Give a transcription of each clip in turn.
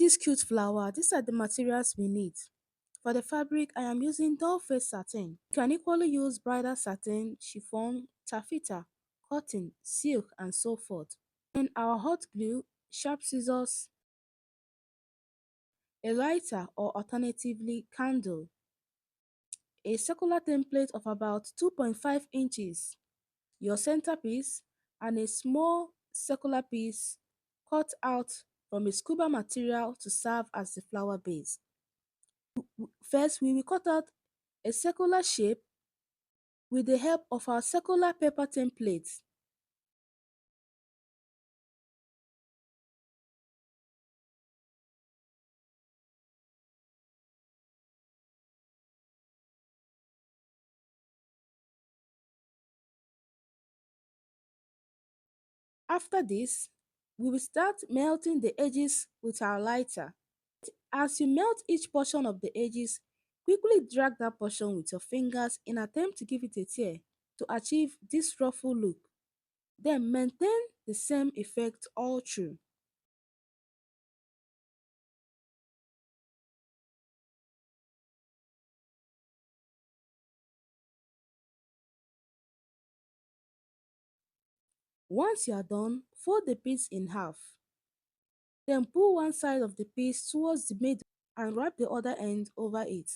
this cute flower, these are the materials we need. For the fabric, I am using doll face satin. You can equally use bridal satin, chiffon, taffeta, cotton, silk, and so forth. And our hot glue, sharp scissors, a lighter or alternatively candle, a circular template of about 2.5 inches, your centerpiece, and a small circular piece cut out from a scuba material to serve as the flower base. First, we will cut out a circular shape with the help of our circular paper template. After this, we will start melting the edges with our lighter. As you melt each portion of the edges, quickly drag that portion with your fingers in attempt to give it a tear to achieve this ruffle look. Then maintain the same effect all through. Once you are done, fold the piece in half. Then pull one side of the piece towards the middle and wrap the other end over it.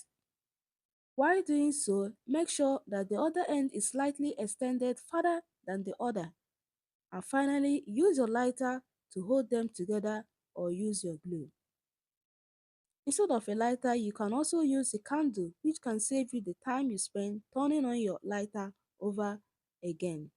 While doing so, make sure that the other end is slightly extended further than the other. And finally, use your lighter to hold them together or use your glue. Instead of a lighter, you can also use a candle, which can save you the time you spend turning on your lighter over again.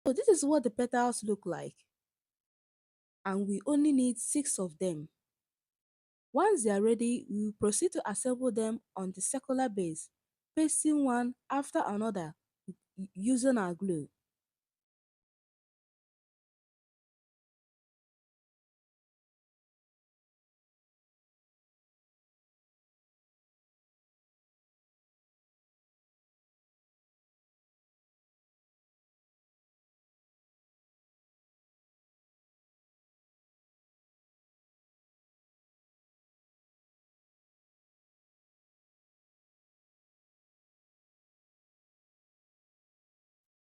So this is what the petals look like, and we only need 6 of them. Once they are ready, we will proceed to assemble them on the circular base, pasting one after another using our glue.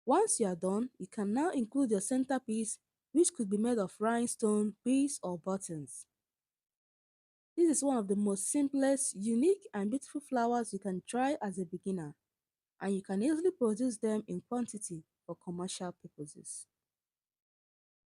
Once you are done, you can now include your centerpiece, which could be made of rhinestone, beads, or buttons. This is one of the most simplest, unique, and beautiful flowers you can try as a beginner, and you can easily produce them in quantity for commercial purposes.